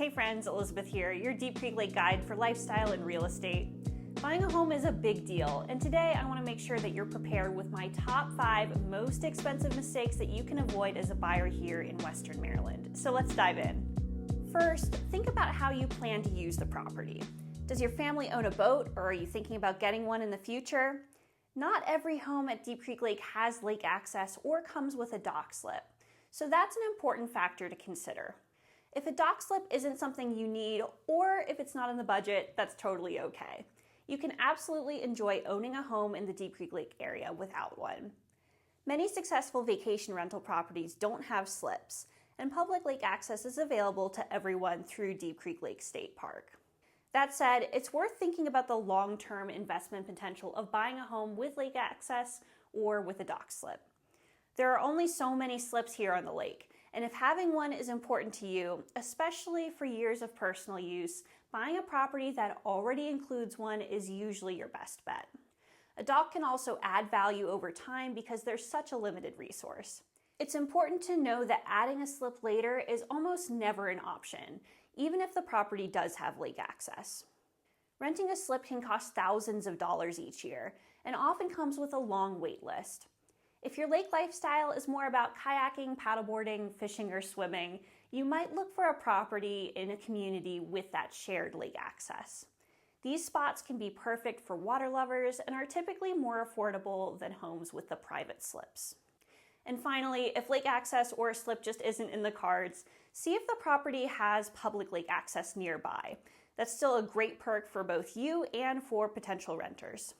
Hey friends, Elizabeth here, your Deep Creek Lake guide for lifestyle and real estate. Buying a home is a big deal, and today I want to make sure that you're prepared with my top 5 most expensive mistakes that you can avoid as a buyer here in Western Maryland. So let's dive in. First, think about how you plan to use the property. Does your family own a boat, or are you thinking about getting one in the future? Not every home at Deep Creek Lake has lake access or comes with a dock slip, so that's an important factor to consider. If a dock slip isn't something you need, or if it's not in the budget, that's totally okay. You can absolutely enjoy owning a home in the Deep Creek Lake area without one. Many successful vacation rental properties don't have slips, and public lake access is available to everyone through Deep Creek Lake State Park. That said, it's worth thinking about the long-term investment potential of buying a home with lake access or with a dock slip. There are only so many slips here on the lake, and if having one is important to you, especially for years of personal use, buying a property that already includes one is usually your best bet. A dock can also add value over time because there's such a limited resource. It's important to know that adding a slip later is almost never an option, even if the property does have lake access. Renting a slip can cost thousands of dollars each year, and often comes with a long wait list. If your lake lifestyle is more about kayaking, paddleboarding, fishing, or swimming, you might look for a property in a community with that shared lake access. These spots can be perfect for water lovers and are typically more affordable than homes with the private slips. And finally, if lake access or a slip just isn't in the cards, see if the property has public lake access nearby. That's still a great perk for both you and for potential renters.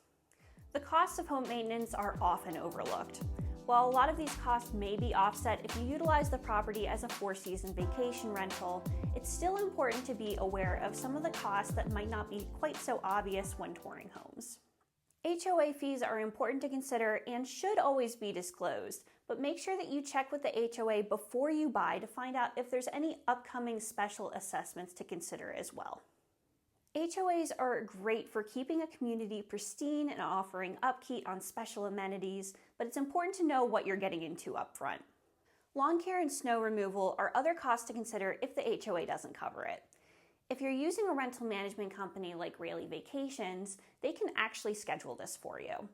The costs of home maintenance are often overlooked. While a lot of these costs may be offset if you utilize the property as a 4-season vacation rental, it's still important to be aware of some of the costs that might not be quite so obvious when touring homes. HOA fees are important to consider and should always be disclosed, but make sure that you check with the HOA before you buy to find out if there's any upcoming special assessments to consider as well. HOAs are great for keeping a community pristine and offering upkeep on special amenities, but it's important to know what you're getting into up front. Lawn care and snow removal are other costs to consider if the HOA doesn't cover it. If you're using a rental management company like Rayleigh Vacations, they can actually schedule this for you.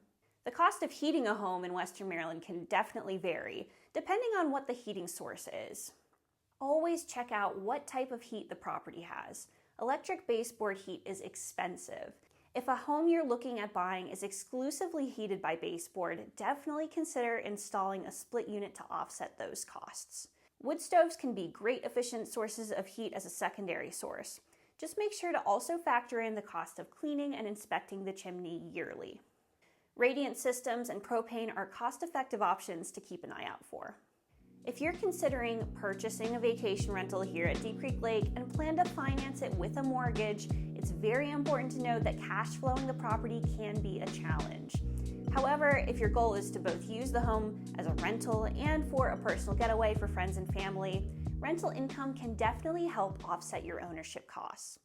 The cost of heating a home in Western Maryland can definitely vary, depending on what the heating source is. Always check out what type of heat the property has. Electric baseboard heat is expensive. If a home you're looking at buying is exclusively heated by baseboard, definitely consider installing a split unit to offset those costs. Wood stoves can be great efficient sources of heat as a secondary source. Just make sure to also factor in the cost of cleaning and inspecting the chimney yearly. Radiant systems and propane are cost-effective options to keep an eye out for. If you're considering purchasing a vacation rental here at Deep Creek Lake and plan to finance it with a mortgage, it's very important to note that cash flowing the property can be a challenge. However, if your goal is to both use the home as a rental and for a personal getaway for friends and family, rental income can definitely help offset your ownership costs.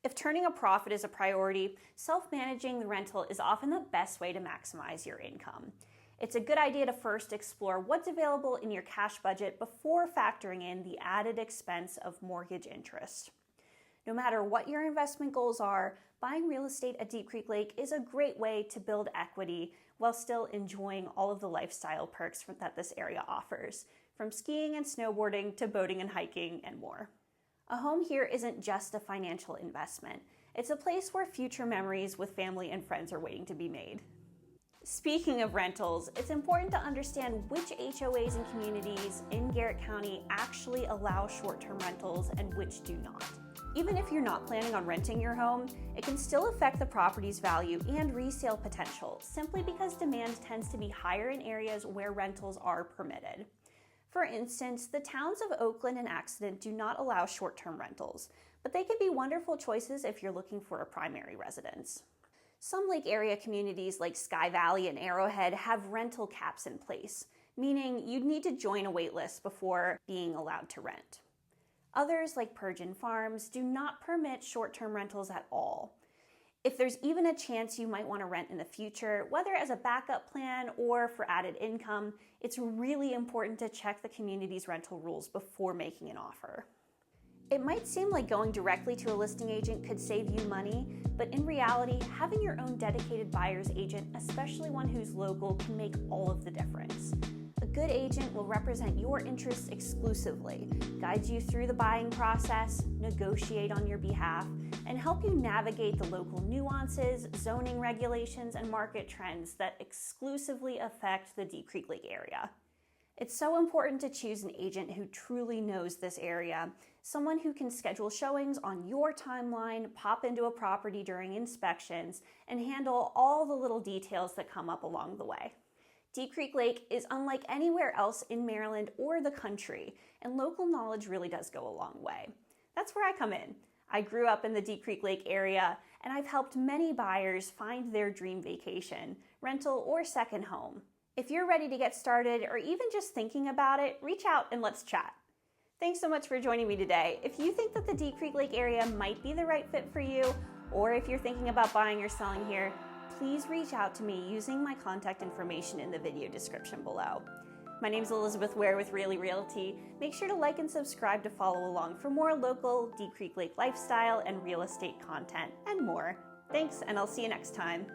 If turning a profit is a priority, self-managing the rental is often the best way to maximize your income. It's a good idea to first explore what's available in your cash budget before factoring in the added expense of mortgage interest. No matter what your investment goals are, buying real estate at Deep Creek Lake is a great way to build equity while still enjoying all of the lifestyle perks that this area offers, from skiing and snowboarding to boating and hiking and more. A home here isn't just a financial investment. It's a place where future memories with family and friends are waiting to be made. Speaking of rentals, it's important to understand which HOAs and communities in Garrett County actually allow short-term rentals and which do not. Even if you're not planning on renting your home, it can still affect the property's value and resale potential simply because demand tends to be higher in areas where rentals are permitted. For instance, the towns of Oakland and Accident do not allow short-term rentals, but they can be wonderful choices if you're looking for a primary residence. Some lake area communities like Sky Valley and Arrowhead have rental caps in place, meaning you'd need to join a wait list before being allowed to rent. Others, like Pergin Farms, do not permit short-term rentals at all. If there's even a chance you might want to rent in the future, whether as a backup plan or for added income, it's really important to check the community's rental rules before making an offer. It might seem like going directly to a listing agent could save you money, but in reality, having your own dedicated buyer's agent, especially one who's local, can make all of the difference. A good agent will represent your interests exclusively, guide you through the buying process, negotiate on your behalf, and help you navigate the local nuances, zoning regulations, and market trends that exclusively affect the Deep Creek Lake area. It's so important to choose an agent who truly knows this area, someone who can schedule showings on your timeline, pop into a property during inspections, and handle all the little details that come up along the way. Deep Creek Lake is unlike anywhere else in Maryland or the country, and local knowledge really does go a long way. That's where I come in. I grew up in the Deep Creek Lake area, and I've helped many buyers find their dream vacation, rental, or second home. If you're ready to get started or even just thinking about it, reach out and let's chat. Thanks so much for joining me today. If you think that the Deep Creek Lake area might be the right fit for you, or if you're thinking about buying or selling here, please reach out to me using my contact information in the video description below. My name is Elizabeth Ware with Really Realty. Make sure to like and subscribe to follow along for more local Deep Creek Lake lifestyle and real estate content and more. Thanks, and I'll see you next time.